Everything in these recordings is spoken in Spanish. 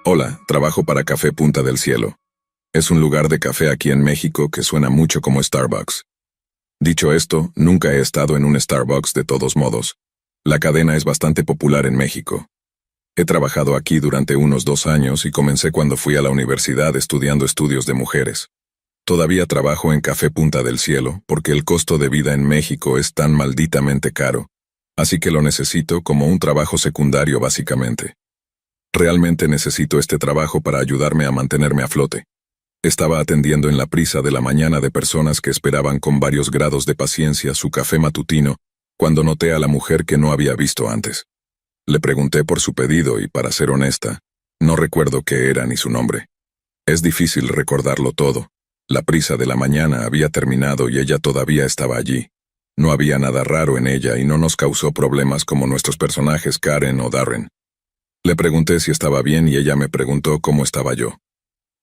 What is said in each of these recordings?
Hola, trabajo para Café Punta del Cielo. Es un lugar de café aquí en México que suena mucho como Starbucks. Dicho esto, nunca he estado en un Starbucks de todos modos. La cadena es bastante popular en México. He trabajado aquí durante unos 2 años y comencé cuando fui a la universidad estudiando estudios de mujeres. Todavía trabajo en Café Punta del Cielo porque el costo de vida en México es tan malditamente caro, así que lo necesito como un trabajo secundario básicamente. Realmente necesito este trabajo para ayudarme a mantenerme a flote. Estaba atendiendo en la prisa de la mañana de personas que esperaban con varios grados de paciencia su café matutino, cuando noté a la mujer que no había visto antes. Le pregunté por su pedido y, para ser honesta, no recuerdo qué era ni su nombre. Es difícil recordarlo todo. La prisa de la mañana había terminado y ella todavía estaba allí. No había nada raro en ella y no nos causó problemas como nuestros personajes Karen o Darren. Le pregunté si estaba bien y ella me preguntó cómo estaba yo.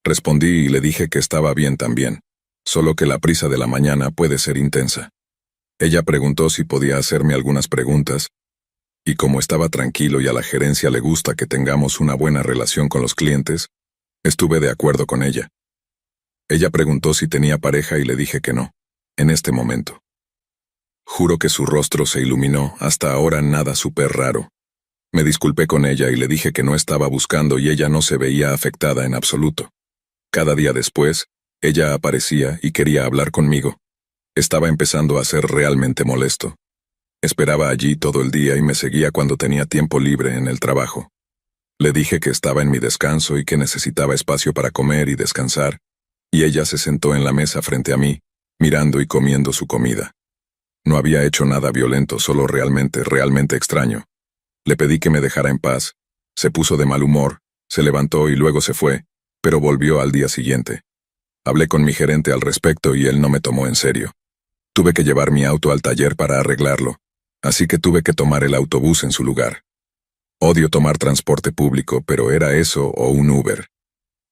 Respondí y le dije que estaba bien también, solo que la prisa de la mañana puede ser intensa. Ella preguntó si podía hacerme algunas preguntas, y como estaba tranquilo y a la gerencia le gusta que tengamos una buena relación con los clientes, estuve de acuerdo con ella. Ella preguntó si tenía pareja y le dije que no, en este momento. Juro que su rostro se iluminó, hasta ahora nada súper raro. Me disculpé con ella y le dije que no estaba buscando y ella no se veía afectada en absoluto. Cada día después, ella aparecía y quería hablar conmigo. Estaba empezando a ser realmente molesto. Esperaba allí todo el día y me seguía cuando tenía tiempo libre en el trabajo. Le dije que estaba en mi descanso y que necesitaba espacio para comer y descansar, y ella se sentó en la mesa frente a mí, mirando y comiendo su comida. No había hecho nada violento, solo realmente extraño. Le pedí que me dejara en paz. Se puso de mal humor, se levantó y luego se fue, pero volvió al día siguiente. Hablé con mi gerente al respecto y él no me tomó en serio. Tuve que llevar mi auto al taller para arreglarlo, así que tuve que tomar el autobús en su lugar. Odio tomar transporte público, pero era eso o un Uber.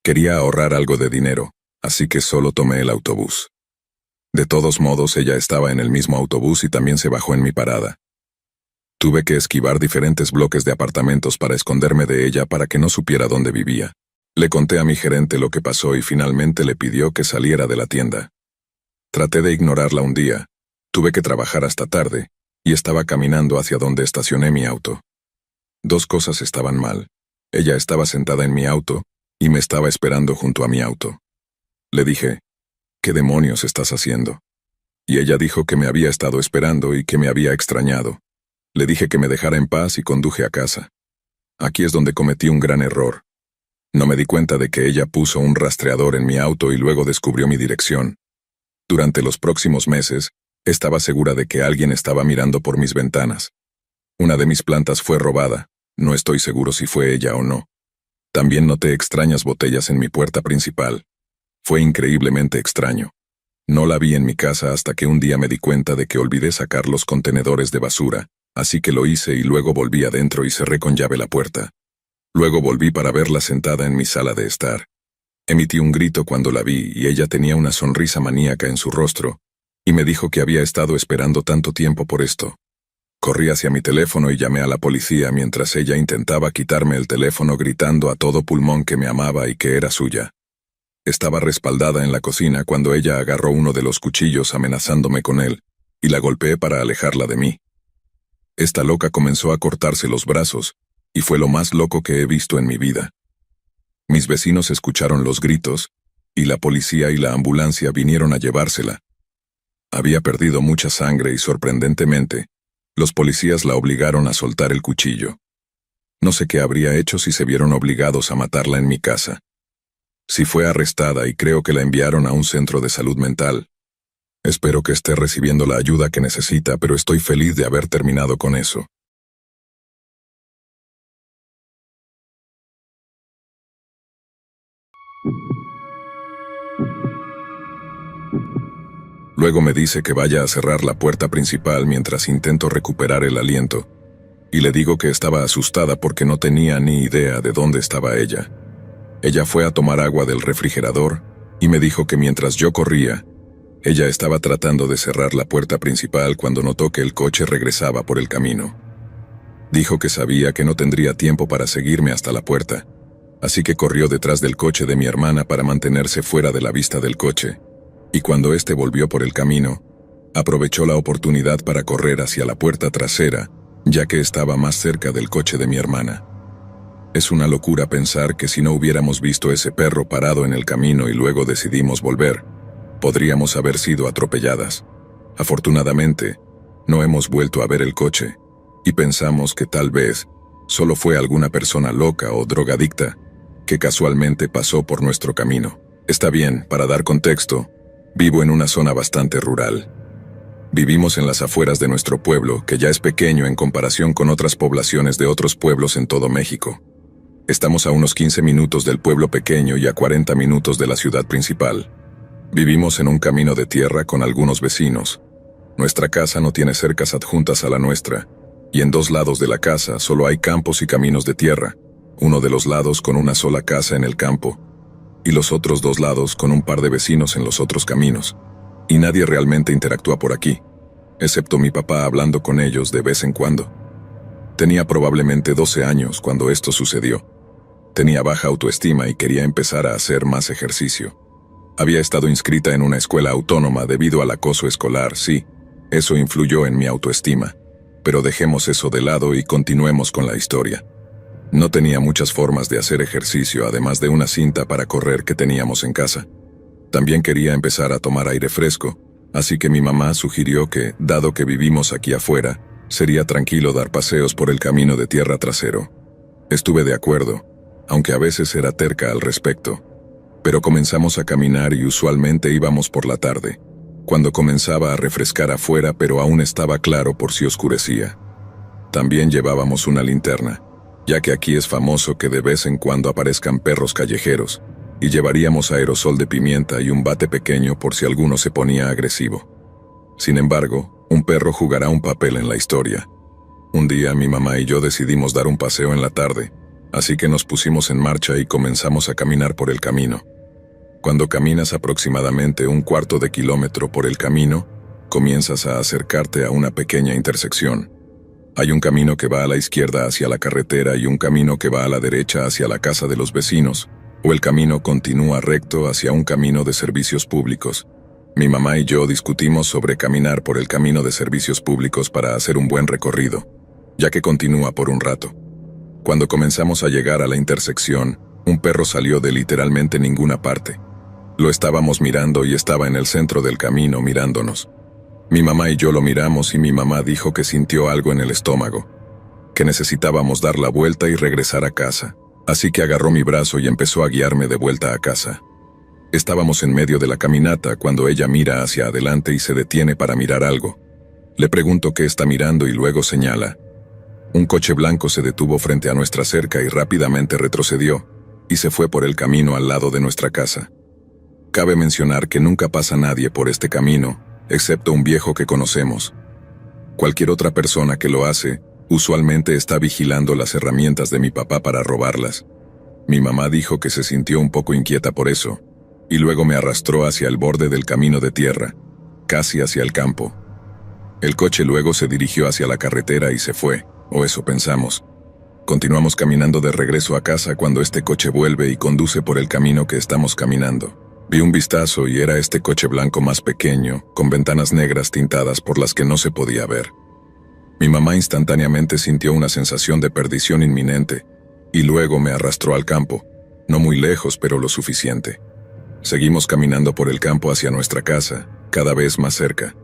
Quería ahorrar algo de dinero, así que solo tomé el autobús. De todos modos, ella estaba en el mismo autobús y también se bajó en mi parada. Tuve que esquivar diferentes bloques de apartamentos para esconderme de ella para que no supiera dónde vivía. Le conté a mi gerente lo que pasó y finalmente le pidió que saliera de la tienda. Traté de ignorarla un día. Tuve que trabajar hasta tarde, y estaba caminando hacia donde estacioné mi auto. 2 cosas estaban mal. Ella estaba sentada en mi auto, y me estaba esperando junto a mi auto. Le dije, ¿qué demonios estás haciendo? Y ella dijo que me había estado esperando y que me había extrañado. Le dije que me dejara en paz y conduje a casa. Aquí es donde cometí un gran error. No me di cuenta de que ella puso un rastreador en mi auto y luego descubrió mi dirección. Durante los próximos meses, estaba segura de que alguien estaba mirando por mis ventanas. Una de mis plantas fue robada, no estoy seguro si fue ella o no. También noté extrañas botellas en mi puerta principal. Fue increíblemente extraño. No la vi en mi casa hasta que un día me di cuenta de que olvidé sacar los contenedores de basura. Así que lo hice y luego volví adentro y cerré con llave la puerta. Luego volví para verla sentada en mi sala de estar. Emití un grito cuando la vi y ella tenía una sonrisa maníaca en su rostro, y me dijo que había estado esperando tanto tiempo por esto. Corrí hacia mi teléfono y llamé a la policía mientras ella intentaba quitarme el teléfono gritando a todo pulmón que me amaba y que era suya. Estaba respaldada en la cocina cuando ella agarró uno de los cuchillos amenazándome con él, y la golpeé para alejarla de mí. Esta loca comenzó a cortarse los brazos, y fue lo más loco que he visto en mi vida. Mis vecinos escucharon los gritos, y la policía y la ambulancia vinieron a llevársela. Había perdido mucha sangre y sorprendentemente, los policías la obligaron a soltar el cuchillo. No sé qué habría hecho si se vieron obligados a matarla en mi casa. Sí fue arrestada y creo que la enviaron a un centro de salud mental. Espero que esté recibiendo la ayuda que necesita, pero estoy feliz de haber terminado con eso. Luego me dice que vaya a cerrar la puerta principal mientras intento recuperar el aliento, y le digo que estaba asustada porque no tenía ni idea de dónde estaba ella. Ella fue a tomar agua del refrigerador y me dijo que mientras yo corría, ella estaba tratando de cerrar la puerta principal cuando notó que el coche regresaba por el camino. Dijo que sabía que no tendría tiempo para seguirme hasta la puerta, así que corrió detrás del coche de mi hermana para mantenerse fuera de la vista del coche, y cuando éste volvió por el camino, aprovechó la oportunidad para correr hacia la puerta trasera, ya que estaba más cerca del coche de mi hermana. Es una locura pensar que si no hubiéramos visto ese perro parado en el camino y luego decidimos volver, podríamos haber sido atropelladas. Afortunadamente, no hemos vuelto a ver el coche, y pensamos que tal vez solo fue alguna persona loca o drogadicta que casualmente pasó por nuestro camino. Está bien, para dar contexto, vivo en una zona bastante rural. Vivimos en las afueras de nuestro pueblo, que ya es pequeño en comparación con otras poblaciones de otros pueblos en todo México. Estamos a unos 15 minutos del pueblo pequeño y a 40 minutos de la ciudad principal. Vivimos en un camino de tierra con algunos vecinos. Nuestra casa no tiene cercas adjuntas a la nuestra, y en 2 lados de la casa solo hay campos y caminos de tierra, uno de los lados con una sola casa en el campo, y los otros 2 lados con un par de vecinos en los otros caminos. Y nadie realmente interactúa por aquí, excepto mi papá hablando con ellos de vez en cuando. Tenía probablemente 12 años cuando esto sucedió. Tenía baja autoestima y quería empezar a hacer más ejercicio. Había estado inscrita en una escuela autónoma debido al acoso escolar, sí, eso influyó en mi autoestima. Pero dejemos eso de lado y continuemos con la historia. No tenía muchas formas de hacer ejercicio además de una cinta para correr que teníamos en casa. También quería empezar a tomar aire fresco, así que mi mamá sugirió que, dado que vivimos aquí afuera, sería tranquilo dar paseos por el camino de tierra trasero. Estuve de acuerdo, aunque a veces era terca al respecto. Pero comenzamos a caminar y usualmente íbamos por la tarde, cuando comenzaba a refrescar afuera pero aún estaba claro por si oscurecía. También llevábamos una linterna, ya que aquí es famoso que de vez en cuando aparezcan perros callejeros, y llevaríamos aerosol de pimienta y un bate pequeño por si alguno se ponía agresivo. Sin embargo, un perro jugará un papel en la historia. Un día mi mamá y yo decidimos dar un paseo en la tarde, así que nos pusimos en marcha y comenzamos a caminar por el camino. Cuando caminas aproximadamente 1/4 kilómetro por el camino, comienzas a acercarte a una pequeña intersección. Hay un camino que va a la izquierda hacia la carretera y un camino que va a la derecha hacia la casa de los vecinos, o el camino continúa recto hacia un camino de servicios públicos. Mi mamá y yo discutimos sobre caminar por el camino de servicios públicos para hacer un buen recorrido, ya que continúa por un rato. Cuando comenzamos a llegar a la intersección, un perro salió de literalmente ninguna parte. Lo estábamos mirando y estaba en el centro del camino mirándonos. Mi mamá y yo lo miramos y mi mamá dijo que sintió algo en el estómago, que necesitábamos dar la vuelta y regresar a casa. Así que agarró mi brazo y empezó a guiarme de vuelta a casa. Estábamos en medio de la caminata cuando ella mira hacia adelante y se detiene para mirar algo. Le pregunto qué está mirando y luego señala. Un coche blanco se detuvo frente a nuestra cerca y rápidamente retrocedió, y se fue por el camino al lado de nuestra casa. Cabe mencionar que nunca pasa nadie por este camino, excepto un viejo que conocemos. Cualquier otra persona que lo hace, usualmente está vigilando las herramientas de mi papá para robarlas. Mi mamá dijo que se sintió un poco inquieta por eso, y luego me arrastró hacia el borde del camino de tierra, casi hacia el campo. El coche luego se dirigió hacia la carretera y se fue, o eso pensamos. Continuamos caminando de regreso a casa cuando este coche vuelve y conduce por el camino que estamos caminando. Vi un vistazo y era este coche blanco más pequeño, con ventanas negras tintadas por las que no se podía ver. Mi mamá instantáneamente sintió una sensación de perdición inminente, y luego me arrastró al campo, no muy lejos pero lo suficiente. Seguimos caminando por el campo hacia nuestra casa, cada vez más cerca.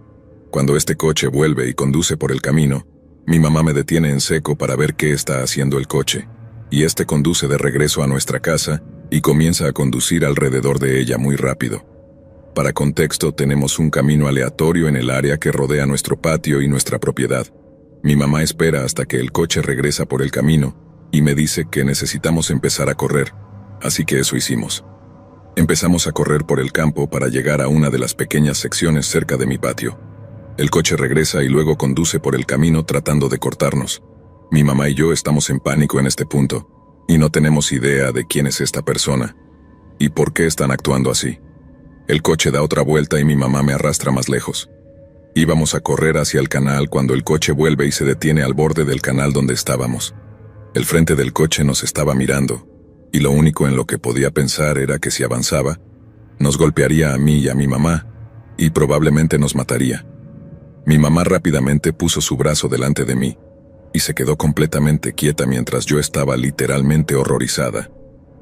Cuando este coche vuelve y conduce por el camino, mi mamá me detiene en seco para ver qué está haciendo el coche, y este conduce de regreso a nuestra casa y comienza a conducir alrededor de ella muy rápido. Para contexto, tenemos un camino aleatorio en el área que rodea nuestro patio y nuestra propiedad. Mi mamá espera hasta que el coche regresa por el camino y me dice que necesitamos empezar a correr, así que eso hicimos. Empezamos a correr por el campo para llegar a una de las pequeñas secciones cerca de mi patio. El coche regresa y luego conduce por el camino tratando de cortarnos. Mi mamá y yo estamos en pánico en este punto, y no tenemos idea de quién es esta persona, y por qué están actuando así. El coche da otra vuelta y mi mamá me arrastra más lejos. Íbamos a correr hacia el canal cuando el coche vuelve y se detiene al borde del canal donde estábamos. El frente del coche nos estaba mirando, y lo único en lo que podía pensar era que si avanzaba, nos golpearía a mí y a mi mamá, y probablemente nos mataría. Mi mamá rápidamente puso su brazo delante de mí, y se quedó completamente quieta mientras yo estaba literalmente horrorizada,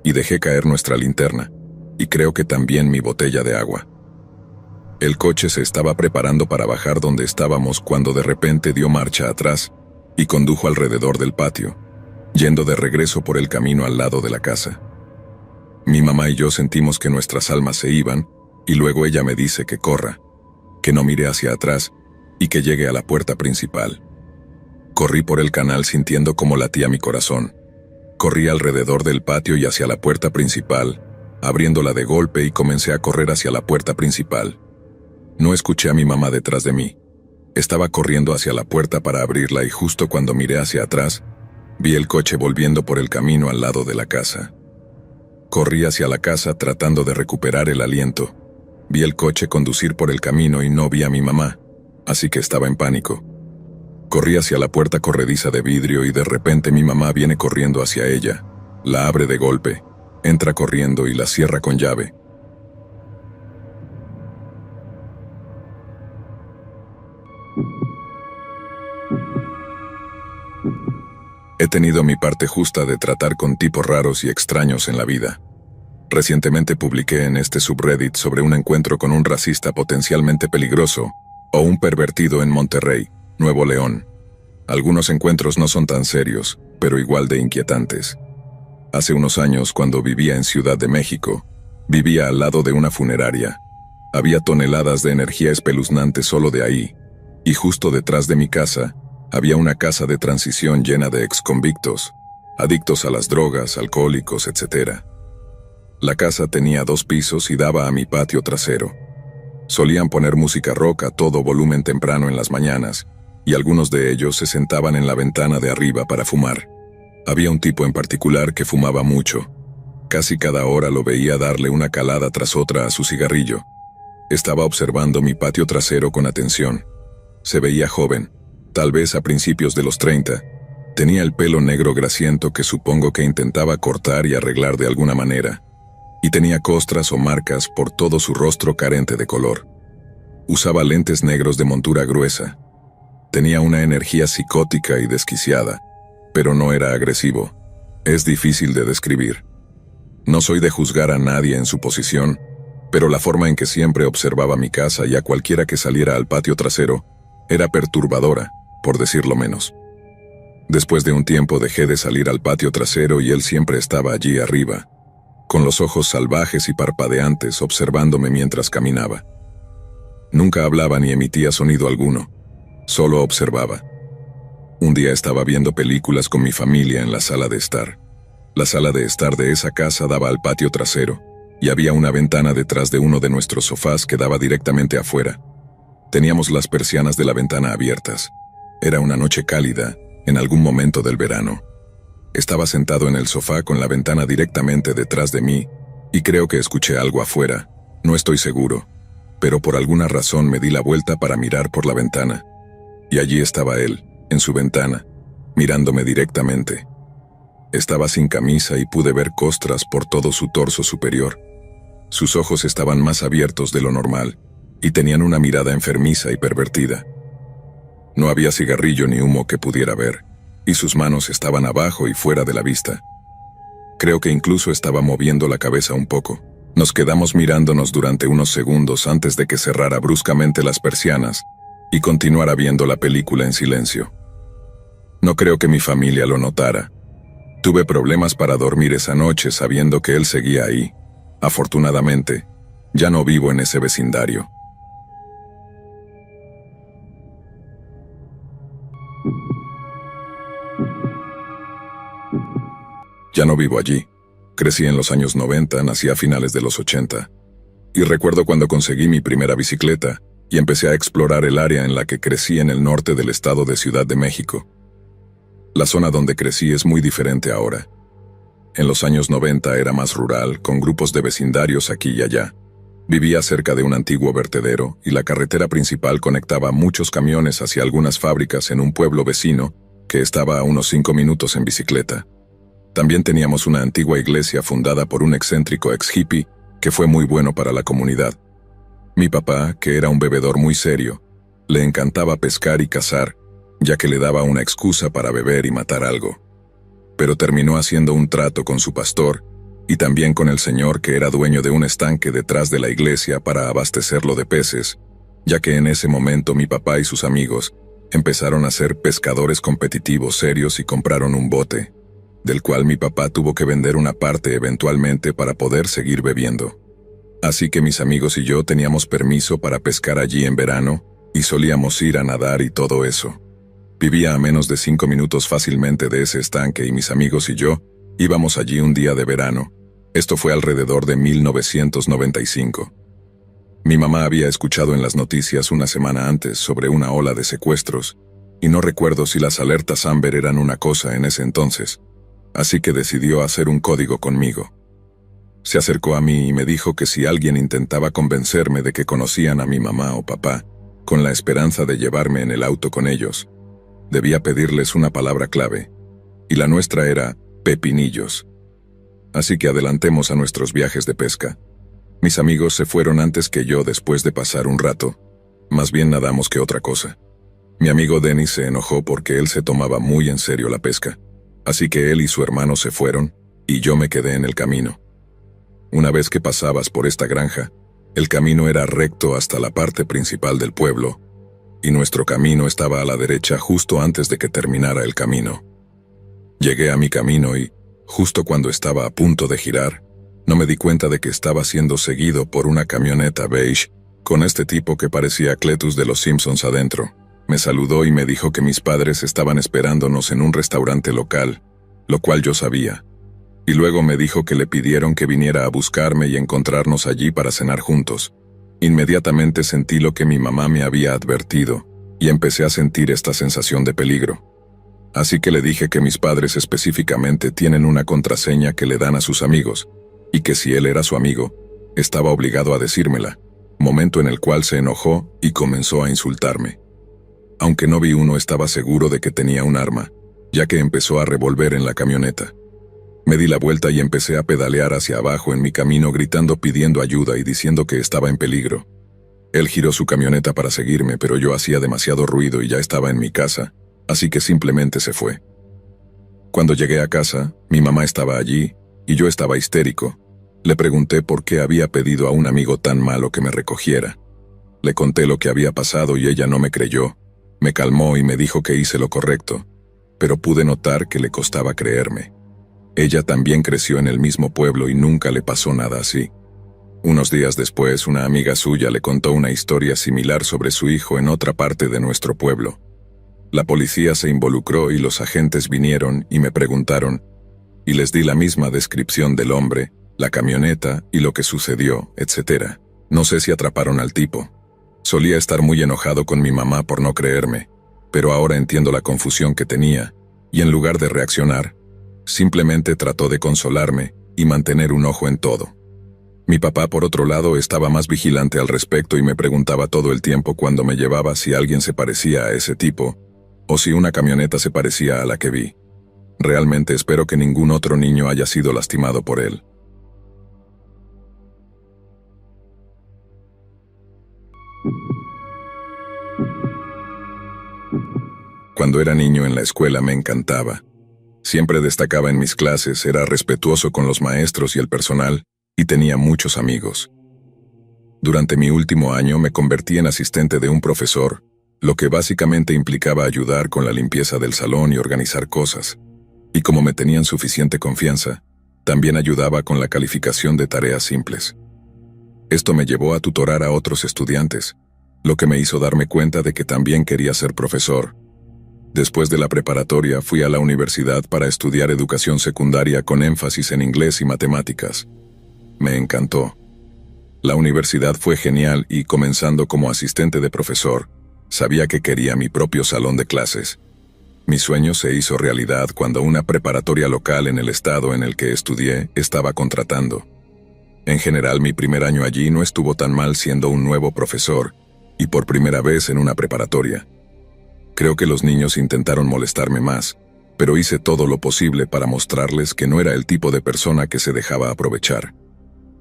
y dejé caer nuestra linterna, y creo que también mi botella de agua. El coche se estaba preparando para bajar donde estábamos cuando de repente dio marcha atrás, y condujo alrededor del patio, yendo de regreso por el camino al lado de la casa. Mi mamá y yo sentimos que nuestras almas se iban, y luego ella me dice que corra, que no mire hacia atrás, y que llegue a la puerta principal. Corrí por el canal sintiendo cómo latía mi corazón. Corrí alrededor del patio y hacia la puerta principal, abriéndola de golpe y comencé a correr hacia la puerta principal. No escuché a mi mamá detrás de mí. Estaba corriendo hacia la puerta para abrirla y justo cuando miré hacia atrás, vi el coche volviendo por el camino al lado de la casa. Corrí hacia la casa tratando de recuperar el aliento. Vi el coche conducir por el camino y no vi a mi mamá, así que estaba en pánico. Corrí hacia la puerta corrediza de vidrio y de repente mi mamá viene corriendo hacia ella, la abre de golpe, entra corriendo y la cierra con llave. He tenido mi parte justa de tratar con tipos raros y extraños en la vida. Recientemente publiqué en este subreddit sobre un encuentro con un racista potencialmente peligroso o un pervertido en Monterrey, Nuevo León. Algunos encuentros no son tan serios, pero igual de inquietantes. Hace unos años, cuando vivía en Ciudad de México, vivía al lado de una funeraria. Había toneladas de energía espeluznante solo de ahí, y justo detrás de mi casa, había una casa de transición llena de exconvictos, adictos a las drogas, alcohólicos, etc. La casa tenía 2 pisos y daba a mi patio trasero. Solían poner música rock a todo volumen temprano en las mañanas, y algunos de ellos se sentaban en la ventana de arriba para fumar. Había un tipo en particular que fumaba mucho. Casi cada hora lo veía darle una calada tras otra a su cigarrillo. Estaba observando mi patio trasero con atención. Se veía joven, tal vez a principios de los 30. Tenía el pelo negro grasiento que supongo que intentaba cortar y arreglar de alguna manera. Y tenía costras o marcas por todo su rostro carente de color. Usaba lentes negros de montura gruesa. Tenía una energía psicótica y desquiciada, pero no era agresivo. Es difícil de describir. No soy de juzgar a nadie en su posición, pero la forma en que siempre observaba mi casa y a cualquiera que saliera al patio trasero era perturbadora, por decirlo menos. Después de un tiempo dejé de salir al patio trasero y él siempre estaba allí arriba, con los ojos salvajes y parpadeantes observándome mientras caminaba. Nunca hablaba ni emitía sonido alguno, solo observaba. Un día estaba viendo películas con mi familia en la sala de estar. La sala de estar de esa casa daba al patio trasero, y había una ventana detrás de uno de nuestros sofás que daba directamente afuera. Teníamos las persianas de la ventana abiertas. Era una noche cálida, en algún momento del verano. Estaba sentado en el sofá con la ventana directamente detrás de mí, y creo que escuché algo afuera, no estoy seguro, pero por alguna razón me di la vuelta para mirar por la ventana. Y allí estaba él, en su ventana, mirándome directamente. Estaba sin camisa y pude ver costras por todo su torso superior. Sus ojos estaban más abiertos de lo normal, y tenían una mirada enfermiza y pervertida. No había cigarrillo ni humo que pudiera ver, y sus manos estaban abajo y fuera de la vista. Creo que incluso estaba moviendo la cabeza un poco. Nos quedamos mirándonos durante unos segundos antes de que cerrara bruscamente las persianas y continuara viendo la película en silencio. No creo que mi familia lo notara. Tuve problemas para dormir esa noche sabiendo que él seguía ahí. Afortunadamente, ya no vivo en ese vecindario. Ya no vivo allí. Crecí en los años 90, nací a finales de los 80. Y recuerdo cuando conseguí mi primera bicicleta y empecé a explorar el área en la que crecí en el norte del estado de Ciudad de México. La zona donde crecí es muy diferente ahora. En los años 90 era más rural, con grupos de vecindarios aquí y allá. Vivía cerca de un antiguo vertedero y la carretera principal conectaba muchos camiones hacia algunas fábricas en un pueblo vecino que estaba a unos 5 minutos en bicicleta. También teníamos una antigua iglesia fundada por un excéntrico ex-hippie que fue muy bueno para la comunidad. Mi papá, que era un bebedor muy serio, le encantaba pescar y cazar, ya que le daba una excusa para beber y matar algo. Pero terminó haciendo un trato con su pastor y también con el señor que era dueño de un estanque detrás de la iglesia para abastecerlo de peces, ya que en ese momento mi papá y sus amigos empezaron a ser pescadores competitivos serios y compraron un bote, del cual mi papá tuvo que vender una parte eventualmente para poder seguir bebiendo. Así que mis amigos y yo teníamos permiso para pescar allí en verano y solíamos ir a nadar y todo eso. Vivía a menos de 5 minutos fácilmente de ese estanque y mis amigos y yo íbamos allí un día de verano. Esto fue alrededor de 1995. Mi mamá había escuchado en las noticias una semana antes sobre una ola de secuestros, y no recuerdo si las alertas Amber eran una cosa en ese entonces, así que decidió hacer un código conmigo. Se acercó a mí y me dijo que si alguien intentaba convencerme de que conocían a mi mamá o papá, con la esperanza de llevarme en el auto con ellos, debía pedirles una palabra clave, y la nuestra era pepinillos. Así que adelantemos a nuestros viajes de pesca. Mis amigos se fueron antes que yo después de pasar un rato. Más bien nadamos que otra cosa. Mi amigo Dennis se enojó porque él se tomaba muy en serio la pesca. Así que él y su hermano se fueron, y yo me quedé en el camino. Una vez que pasabas por esta granja, el camino era recto hasta la parte principal del pueblo, y nuestro camino estaba a la derecha justo antes de que terminara el camino. Llegué a mi camino y, justo cuando estaba a punto de girar, no me di cuenta de que estaba siendo seguido por una camioneta beige, con este tipo que parecía Cletus de los Simpsons adentro. Me saludó y me dijo que mis padres estaban esperándonos en un restaurante local, lo cual yo sabía. Y luego me dijo que le pidieron que viniera a buscarme y encontrarnos allí para cenar juntos. Inmediatamente sentí lo que mi mamá me había advertido, y empecé a sentir esta sensación de peligro. Así que le dije que mis padres específicamente tienen una contraseña que le dan a sus amigos, y que si él era su amigo, estaba obligado a decírmela, momento en el cual se enojó y comenzó a insultarme. Aunque no vi uno, estaba seguro de que tenía un arma, ya que empezó a revolver en la camioneta. Me di la vuelta y empecé a pedalear hacia abajo en mi camino gritando pidiendo ayuda y diciendo que estaba en peligro. Él giró su camioneta para seguirme, pero yo hacía demasiado ruido y ya estaba en mi casa, así que simplemente se fue. Cuando llegué a casa, mi mamá estaba allí, y yo estaba histérico. Le pregunté por qué había pedido a un amigo tan malo que me recogiera. Le conté lo que había pasado y ella no me creyó. Me calmó y me dijo que hice lo correcto, pero pude notar que le costaba creerme. Ella también creció en el mismo pueblo y nunca le pasó nada así. Unos días después, una amiga suya le contó una historia similar sobre su hijo en otra parte de nuestro pueblo. La policía se involucró y los agentes vinieron y me preguntaron, y les di la misma descripción del hombre, la camioneta y lo que sucedió, etc. No sé si atraparon al tipo. Solía estar muy enojado con mi mamá por no creerme, pero ahora entiendo la confusión que tenía, y en lugar de reaccionar, simplemente trató de consolarme y mantener un ojo en todo. Mi papá, por otro lado, estaba más vigilante al respecto y me preguntaba todo el tiempo cuando me llevaba si alguien se parecía a ese tipo, o si una camioneta se parecía a la que vi. Realmente espero que ningún otro niño haya sido lastimado por él. Cuando era niño en la escuela me encantaba. Siempre destacaba en mis clases, era respetuoso con los maestros y el personal, y tenía muchos amigos. Durante mi último año me convertí en asistente de un profesor, lo que básicamente implicaba ayudar con la limpieza del salón y organizar cosas. Y como me tenían suficiente confianza, también ayudaba con la calificación de tareas simples. Esto me llevó a tutorar a otros estudiantes, lo que me hizo darme cuenta de que también quería ser profesor. Después de la preparatoria fui a la universidad para estudiar educación secundaria con énfasis en inglés y matemáticas. Me encantó. La universidad fue genial y, comenzando como asistente de profesor, sabía que quería mi propio salón de clases. Mi sueño se hizo realidad cuando una preparatoria local en el estado en el que estudié estaba contratando. En general, mi primer año allí no estuvo tan mal siendo un nuevo profesor, y por primera vez en una preparatoria. Creo que los niños intentaron molestarme más, pero hice todo lo posible para mostrarles que no era el tipo de persona que se dejaba aprovechar.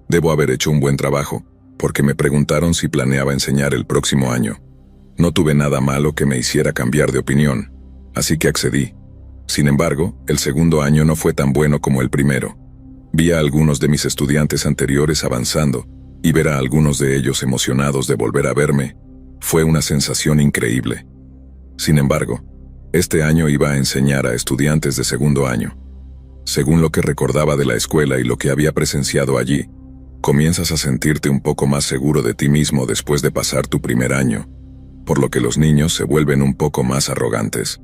Debo haber hecho un buen trabajo, porque me preguntaron si planeaba enseñar el próximo año. No tuve nada malo que me hiciera cambiar de opinión, así que accedí. Sin embargo, el segundo año no fue tan bueno como el primero. Vi a algunos de mis estudiantes anteriores avanzando, y ver a algunos de ellos emocionados de volver a verme fue una sensación increíble. Sin embargo, este año iba a enseñar a estudiantes de segundo año. Según lo que recordaba de la escuela y lo que había presenciado allí, comienzas a sentirte un poco más seguro de ti mismo después de pasar tu primer año, por lo que los niños se vuelven un poco más arrogantes.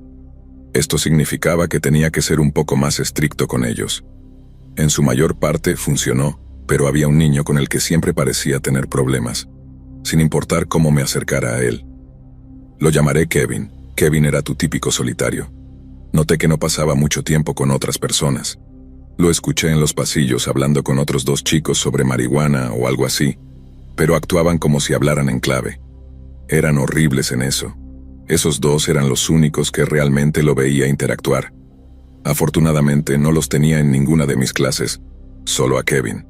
Esto significaba que tenía que ser un poco más estricto con ellos. En su mayor parte funcionó, pero había un niño con el que siempre parecía tener problemas, sin importar cómo me acercara a él. Lo llamaré Kevin. Kevin era tu típico solitario. Noté que no pasaba mucho tiempo con otras personas. Lo escuché en los pasillos hablando con otros dos chicos sobre marihuana o algo así, pero actuaban como si hablaran en clave. Eran horribles en eso. Esos dos eran los únicos que realmente lo veía interactuar. Afortunadamente no los tenía en ninguna de mis clases, solo a Kevin.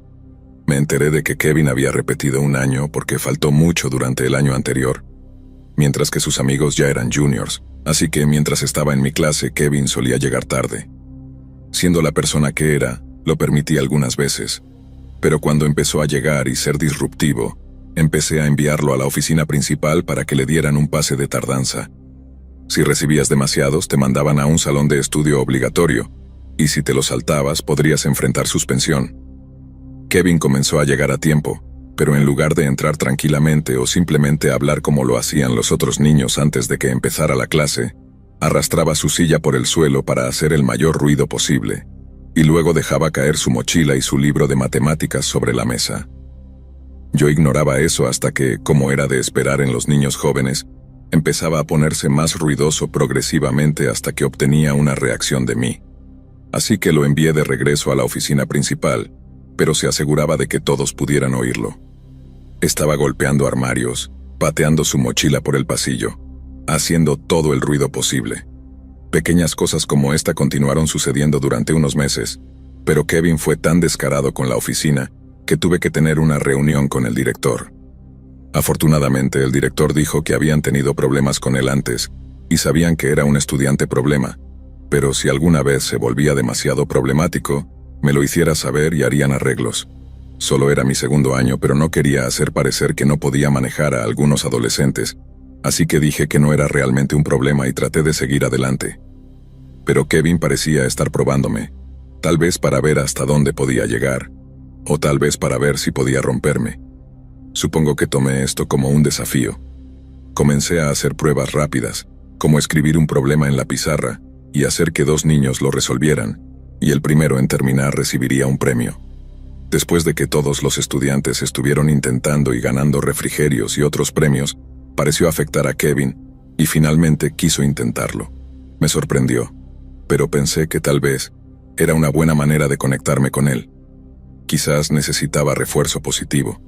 Me enteré de que Kevin había repetido un año porque faltó mucho durante el año anterior, mientras que sus amigos ya eran juniors, así que mientras estaba en mi clase Kevin solía llegar tarde. Siendo la persona que era, lo permití algunas veces, pero cuando empezó a llegar y ser disruptivo, empecé a enviarlo a la oficina principal para que le dieran un pase de tardanza. Si recibías demasiados, te mandaban a un salón de estudio obligatorio, y si te lo saltabas, podrías enfrentar suspensión. Kevin comenzó a llegar a tiempo, pero en lugar de entrar tranquilamente o simplemente hablar como lo hacían los otros niños antes de que empezara la clase, arrastraba su silla por el suelo para hacer el mayor ruido posible, y luego dejaba caer su mochila y su libro de matemáticas sobre la mesa. Yo ignoraba eso hasta que, como era de esperar en los niños jóvenes, empezaba a ponerse más ruidoso progresivamente hasta que obtenía una reacción de mí. Así que lo envié de regreso a la oficina principal, pero se aseguraba de que todos pudieran oírlo. Estaba golpeando armarios, pateando su mochila por el pasillo, haciendo todo el ruido posible. Pequeñas cosas como esta continuaron sucediendo durante unos meses, pero Kevin fue tan descarado con la oficina que tuve que tener una reunión con el director. Afortunadamente, el director dijo que habían tenido problemas con él antes y sabían que era un estudiante problema, pero si alguna vez se volvía demasiado problemático, me lo hiciera saber y harían arreglos. Solo era mi segundo año, pero no quería hacer parecer que no podía manejar a algunos adolescentes, así que dije que no era realmente un problema y traté de seguir adelante. Pero Kevin parecía estar probándome, tal vez para ver hasta dónde podía llegar, o tal vez para ver si podía romperme. Supongo que tomé esto como un desafío. Comencé a hacer pruebas rápidas, como escribir un problema en la pizarra y hacer que dos niños lo resolvieran, y el primero en terminar recibiría un premio. Después de que todos los estudiantes estuvieron intentando y ganando refrigerios y otros premios, pareció afectar a Kevin, y finalmente quiso intentarlo. Me sorprendió, pero pensé que tal vez era una buena manera de conectarme con él. Quizás necesitaba refuerzo positivo.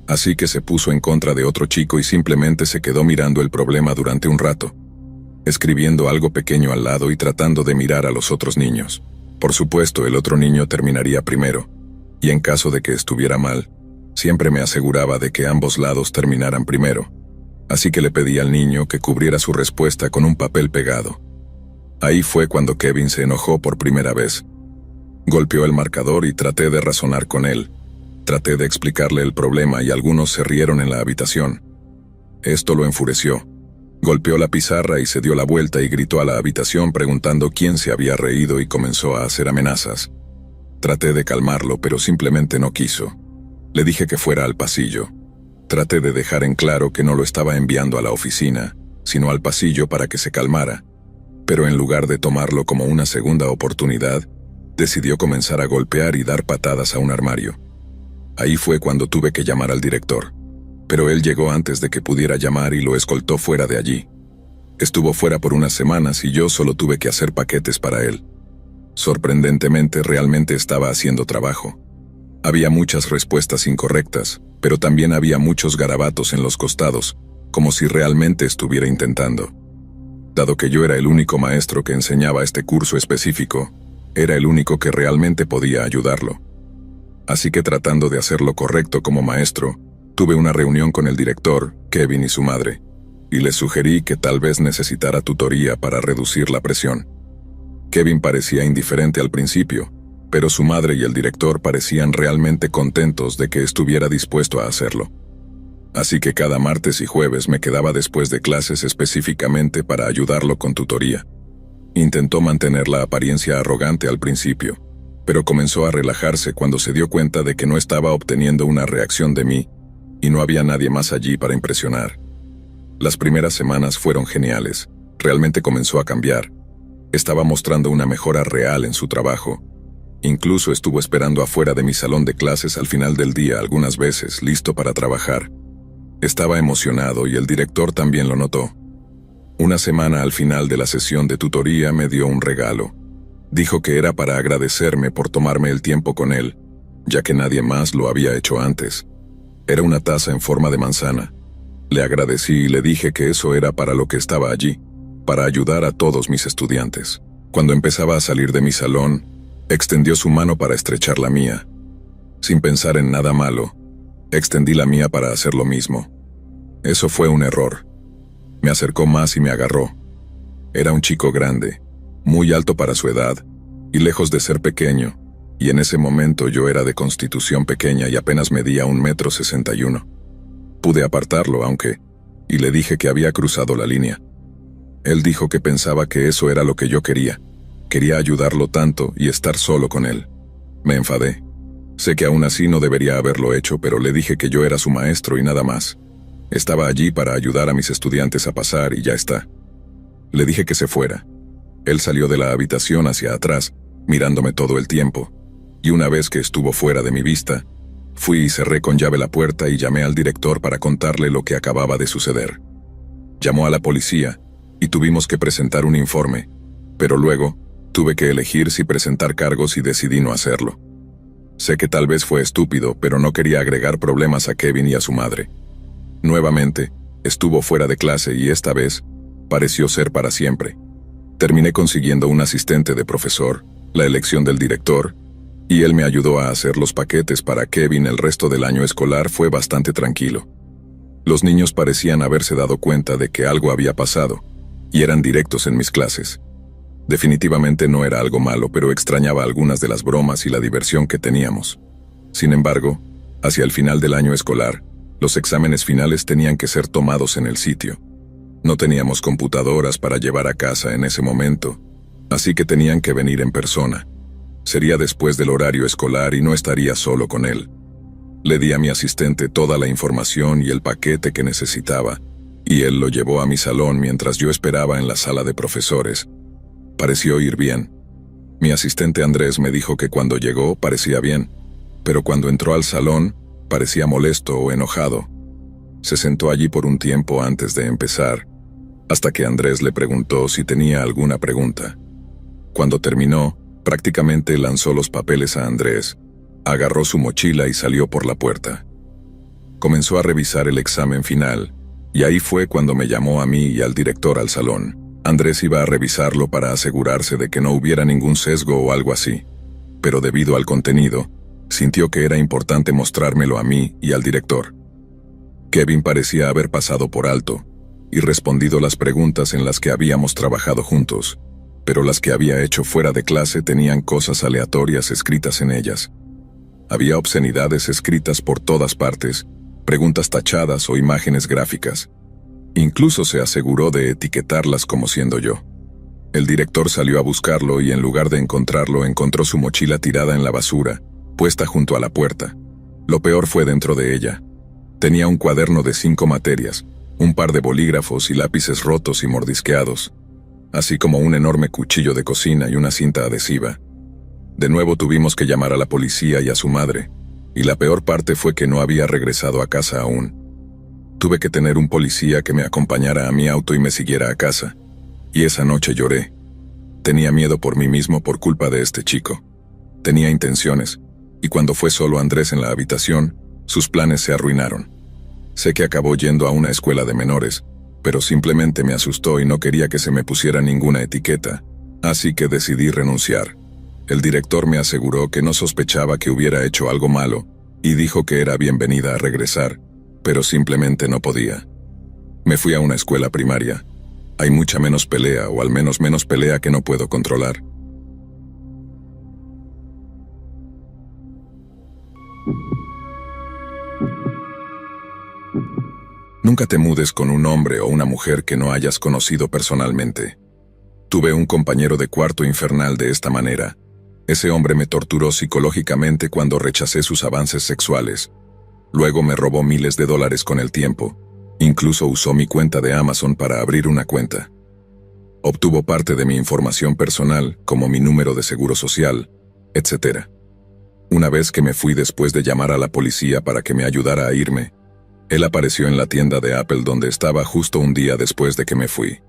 Así que se puso en contra de otro chico y simplemente se quedó mirando el problema durante un rato, escribiendo algo pequeño al lado y tratando de mirar a los otros niños. Por supuesto, el otro niño terminaría primero, y en caso de que estuviera mal, siempre me aseguraba de que ambos lados terminaran primero. Así que le pedí al niño que cubriera su respuesta con un papel pegado. Ahí fue cuando Kevin se enojó por primera vez. Golpeó el marcador y traté de razonar con él. Traté de explicarle el problema y algunos se rieron en la habitación. Esto lo enfureció. Golpeó la pizarra y se dio la vuelta y gritó a la habitación preguntando quién se había reído y comenzó a hacer amenazas. Traté de calmarlo, pero simplemente no quiso. Le dije que fuera al pasillo. Traté de dejar en claro que no lo estaba enviando a la oficina, sino al pasillo para que se calmara. Pero en lugar de tomarlo como una segunda oportunidad, decidió comenzar a golpear y dar patadas a un armario. Ahí fue cuando tuve que llamar al director. Pero él llegó antes de que pudiera llamar y lo escoltó fuera de allí. Estuvo fuera por unas semanas y yo solo tuve que hacer paquetes para él. Sorprendentemente, realmente estaba haciendo trabajo. Había muchas respuestas incorrectas, pero también había muchos garabatos en los costados, como si realmente estuviera intentando. Dado que yo era el único maestro que enseñaba este curso específico, era el único que realmente podía ayudarlo. Así que tratando de hacer lo correcto como maestro, tuve una reunión con el director, Kevin y su madre, y les sugerí que tal vez necesitara tutoría para reducir la presión. Kevin parecía indiferente al principio, pero su madre y el director parecían realmente contentos de que estuviera dispuesto a hacerlo. Así que cada martes y jueves me quedaba después de clases específicamente para ayudarlo con tutoría. Intentó mantener la apariencia arrogante al principio, pero comenzó a relajarse cuando se dio cuenta de que no estaba obteniendo una reacción de mí, y no había nadie más allí para impresionar. Las primeras semanas fueron geniales. Realmente comenzó a cambiar. Estaba mostrando una mejora real en su trabajo. Incluso estuvo esperando afuera de mi salón de clases al final del día algunas veces, listo para trabajar. Estaba emocionado y el director también lo notó. Una semana al final de la sesión de tutoría me dio un regalo. Dijo que era para agradecerme por tomarme el tiempo con él, ya que nadie más lo había hecho antes. Era una taza en forma de manzana. Le agradecí y le dije que eso era para lo que estaba allí, para ayudar a todos mis estudiantes. Cuando empezaba a salir de mi salón, extendió su mano para estrechar la mía. Sin pensar en nada malo, extendí la mía para hacer lo mismo. Eso fue un error. Me acercó más y me agarró. Era un chico grande, muy alto para su edad, y lejos de ser pequeño, y en ese momento yo era de constitución pequeña y apenas medía 1,61 m. Pude apartarlo, y le dije que había cruzado la línea. Él dijo que pensaba que eso era lo que yo quería. Quería ayudarlo tanto y estar solo con él. Me enfadé. Sé que aún así no debería haberlo hecho, pero le dije que yo era su maestro y nada más. Estaba allí para ayudar a mis estudiantes a pasar y ya está. Le dije que se fuera. Él salió de la habitación hacia atrás, mirándome todo el tiempo, y una vez que estuvo fuera de mi vista, fui y cerré con llave la puerta y llamé al director para contarle lo que acababa de suceder. Llamó a la policía, y tuvimos que presentar un informe, pero luego tuve que elegir si presentar cargos y decidí no hacerlo. Sé que tal vez fue estúpido, pero no quería agregar problemas a Kevin y a su madre. Nuevamente, estuvo fuera de clase y esta vez, pareció ser para siempre. Terminé consiguiendo un asistente de profesor, la elección del director, y él me ayudó a hacer los paquetes para Kevin. El resto del año escolar fue bastante tranquilo. Los niños parecían haberse dado cuenta de que algo había pasado, y eran directos en mis clases. Definitivamente no era algo malo, pero extrañaba algunas de las bromas y la diversión que teníamos. Sin embargo, hacia el final del año escolar, los exámenes finales tenían que ser tomados en el sitio. No teníamos computadoras para llevar a casa en ese momento, así que tenían que venir en persona. Sería después del horario escolar y no estaría solo con él. Le di a mi asistente toda la información y el paquete que necesitaba, y él lo llevó a mi salón mientras yo esperaba en la sala de profesores. Pareció ir bien. Mi asistente Andrés me dijo que cuando llegó parecía bien, pero cuando entró al salón, parecía molesto o enojado. Se sentó allí por un tiempo antes de empezar, hasta que Andrés le preguntó si tenía alguna pregunta. Cuando terminó, prácticamente lanzó los papeles a Andrés, agarró su mochila y salió por la puerta. Comenzó a revisar el examen final, y ahí fue cuando me llamó a mí y al director al salón. Andrés iba a revisarlo para asegurarse de que no hubiera ningún sesgo o algo así, pero debido al contenido, sintió que era importante mostrármelo a mí y al director. Kevin parecía haber pasado por alto y respondido las preguntas en las que habíamos trabajado juntos, pero las que había hecho fuera de clase tenían cosas aleatorias escritas en ellas. Había obscenidades escritas por todas partes, preguntas tachadas o imágenes gráficas. Incluso se aseguró de etiquetarlas como siendo yo. El director salió a buscarlo y en lugar de encontrarlo encontró su mochila tirada en la basura, puesta junto a la puerta. Lo peor fue dentro de ella. Tenía un cuaderno de 5 materias, un par de bolígrafos y lápices rotos y mordisqueados, así como un enorme cuchillo de cocina y una cinta adhesiva. De nuevo tuvimos que llamar a la policía y a su madre, y la peor parte fue que no había regresado a casa aún. Tuve que tener un policía que me acompañara a mi auto y me siguiera a casa, y esa noche lloré. Tenía miedo por mí mismo por culpa de este chico. Tenía intenciones, y cuando fue solo Andrés en la habitación, sus planes se arruinaron. Sé que acabó yendo a una escuela de menores, pero simplemente me asustó y no quería que se me pusiera ninguna etiqueta, así que decidí renunciar. El director me aseguró que no sospechaba que hubiera hecho algo malo, y dijo que era bienvenida a regresar, pero simplemente no podía. Me fui a una escuela primaria. Hay mucha menos pelea, o al menos menos pelea que no puedo controlar. Nunca te mudes con un hombre o una mujer que no hayas conocido personalmente. Tuve un compañero de cuarto infernal de esta manera. Ese hombre me torturó psicológicamente cuando rechacé sus avances sexuales. Luego me robó miles de dólares con el tiempo. Incluso usó mi cuenta de Amazon para abrir una cuenta. Obtuvo parte de mi información personal, como mi número de seguro social, etc. Una vez que me fui después de llamar a la policía para que me ayudara a irme, él apareció en la tienda de Apple donde estaba justo un día después de que me fui.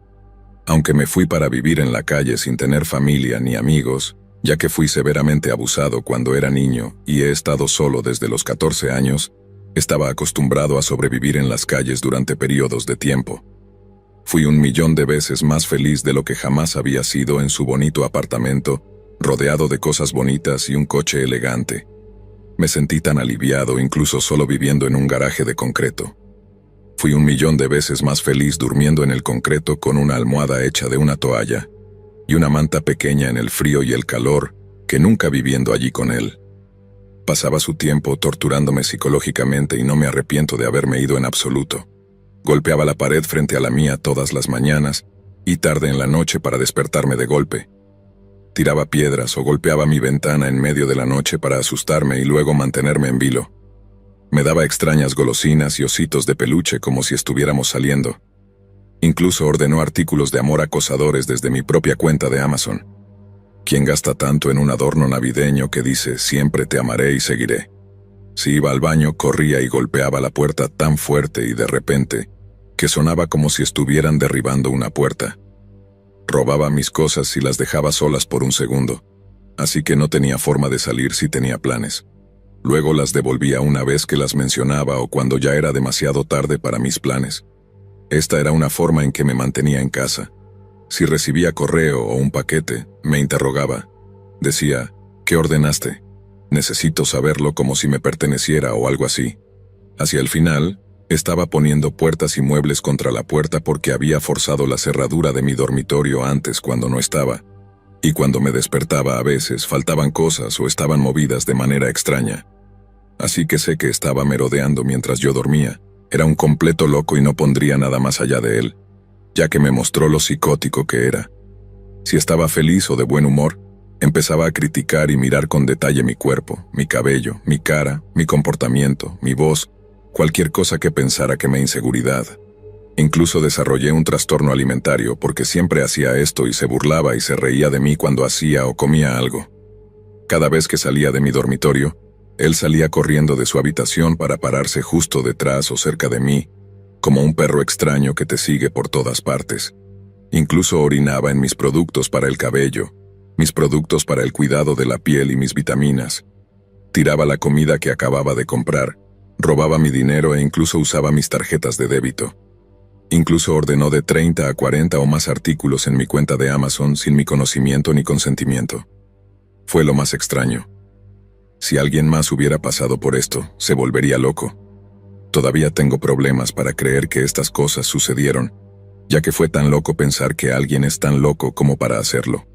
Aunque me fui para vivir en la calle sin tener familia ni amigos, ya que fui severamente abusado cuando era niño y he estado solo desde los 14 años, estaba acostumbrado a sobrevivir en las calles durante periodos de tiempo. Fui 1.000.000 de veces más feliz de lo que jamás había sido en su bonito apartamento, rodeado de cosas bonitas y un coche elegante. Me sentí tan aliviado incluso solo viviendo en un garaje de concreto. Fui 1.000.000 de veces más feliz durmiendo en el concreto con una almohada hecha de una toalla y una manta pequeña en el frío y el calor que nunca viviendo allí con él. Pasaba su tiempo torturándome psicológicamente y no me arrepiento de haberme ido en absoluto. Golpeaba la pared frente a la mía todas las mañanas y tarde en la noche para despertarme de golpe. Tiraba piedras o golpeaba mi ventana en medio de la noche para asustarme y luego mantenerme en vilo. Me daba extrañas golosinas y ositos de peluche como si estuviéramos saliendo. Incluso ordenó artículos de amor acosadores desde mi propia cuenta de Amazon. ¿Quién gasta tanto en un adorno navideño que dice siempre te amaré y seguiré? Si iba al baño, corría y golpeaba la puerta tan fuerte y de repente que sonaba como si estuvieran derribando una puerta. Robaba mis cosas y las dejaba solas por un segundo, así que no tenía forma de salir si tenía planes. Luego las devolvía una vez que las mencionaba o cuando ya era demasiado tarde para mis planes. Esta era una forma en que me mantenía en casa. Si recibía correo o un paquete, me interrogaba. Decía, ¿qué ordenaste? Necesito saberlo como si me perteneciera o algo así. Hacia el final, estaba poniendo puertas y muebles contra la puerta porque había forzado la cerradura de mi dormitorio antes cuando no estaba. Y cuando me despertaba a veces faltaban cosas o estaban movidas de manera extraña. Así que sé que estaba merodeando mientras yo dormía. Era un completo loco y no pondría nada más allá de él, ya que me mostró lo psicótico que era. Si estaba feliz o de buen humor, empezaba a criticar y mirar con detalle mi cuerpo, mi cabello, mi cara, mi comportamiento, mi voz, cualquier cosa que pensara que me inseguridad. Incluso desarrollé un trastorno alimentario porque siempre hacía esto y se burlaba y se reía de mí cuando hacía o comía algo. Cada vez que salía de mi dormitorio, él salía corriendo de su habitación para pararse justo detrás o cerca de mí, como un perro extraño que te sigue por todas partes. Incluso orinaba en mis productos para el cabello, mis productos para el cuidado de la piel y mis vitaminas. Tiraba la comida que acababa de comprar, robaba mi dinero e incluso usaba mis tarjetas de débito. Incluso ordenó de 30 a 40 o más artículos en mi cuenta de Amazon sin mi conocimiento ni consentimiento. Fue lo más extraño. Si alguien más hubiera pasado por esto, se volvería loco. Todavía tengo problemas para creer que estas cosas sucedieron, ya que fue tan loco pensar que alguien es tan loco como para hacerlo.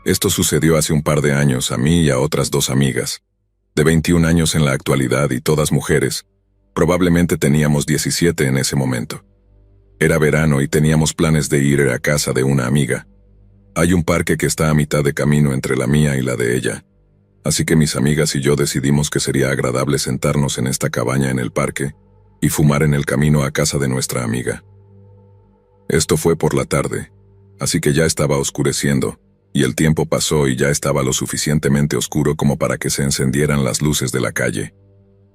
Esto sucedió hace un par de años a mí y a otras 2 amigas, de 21 años en la actualidad y todas mujeres. Probablemente teníamos 17 en ese momento. Era verano y teníamos planes de ir a casa de una amiga. Hay un parque que está a mitad de camino entre la mía y la de ella, así que mis amigas y yo decidimos que sería agradable sentarnos en esta cabaña en el parque y fumar en el camino a casa de nuestra amiga. Esto fue por la tarde, así que ya estaba oscureciendo, y el tiempo pasó y ya estaba lo suficientemente oscuro como para que se encendieran las luces de la calle.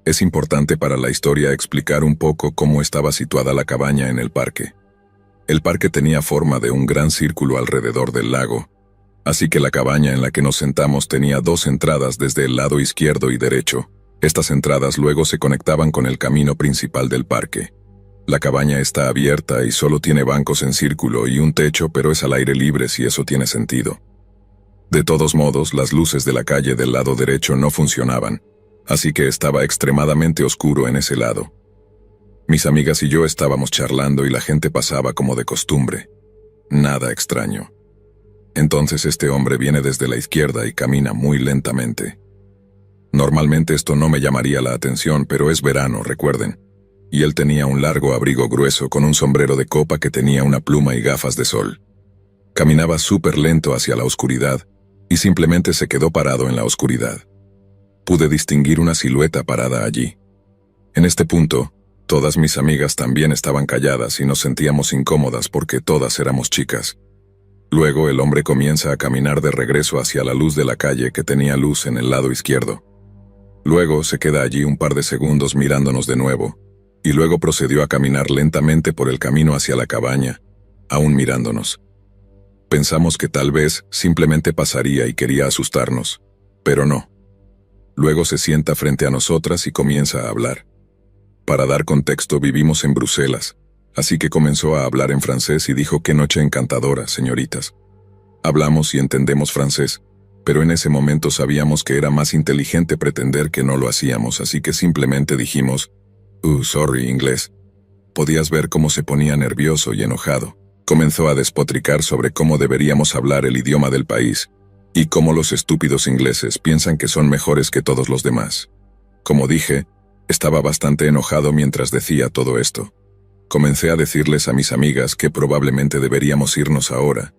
Es importante para la historia explicar un poco cómo estaba situada la cabaña en el parque. El parque tenía forma de un gran círculo alrededor del lago, así que la cabaña en la que nos sentamos tenía dos entradas desde el lado izquierdo y derecho. Estas entradas luego se conectaban con el camino principal del parque. La cabaña está abierta y solo tiene bancos en círculo y un techo, pero es al aire libre si eso tiene sentido. De todos modos, las luces de la calle del lado derecho no funcionaban, así que estaba extremadamente oscuro en ese lado. Mis amigas y yo estábamos charlando y la gente pasaba como de costumbre. Nada extraño. Entonces este hombre viene desde la izquierda y camina muy lentamente. Normalmente esto no me llamaría la atención, pero es verano, recuerden. Y él tenía un largo abrigo grueso con un sombrero de copa que tenía una pluma y gafas de sol. Caminaba súper lento hacia la oscuridad y simplemente se quedó parado en la oscuridad. Pude distinguir una silueta parada allí. En este punto, todas mis amigas también estaban calladas y nos sentíamos incómodas porque todas éramos chicas. Luego el hombre comienza a caminar de regreso hacia la luz de la calle que tenía luz en el lado izquierdo. Luego se queda allí un par de segundos mirándonos de nuevo, y luego procedió a caminar lentamente por el camino hacia la cabaña, aún mirándonos. Pensamos que tal vez simplemente pasaría y quería asustarnos, pero no. Luego se sienta frente a nosotras y comienza a hablar. Para dar contexto, vivimos en Bruselas, así que comenzó a hablar en francés y dijo: «Qué noche encantadora, señoritas». Hablamos y entendemos francés, pero en ese momento sabíamos que era más inteligente pretender que no lo hacíamos, así que simplemente dijimos: sorry, inglés». Podías ver cómo se ponía nervioso y enojado. Comenzó a despotricar sobre cómo deberíamos hablar el idioma del país, y cómo los estúpidos ingleses piensan que son mejores que todos los demás. Como dije, estaba bastante enojado mientras decía todo esto. Comencé a decirles a mis amigas que probablemente deberíamos irnos ahora,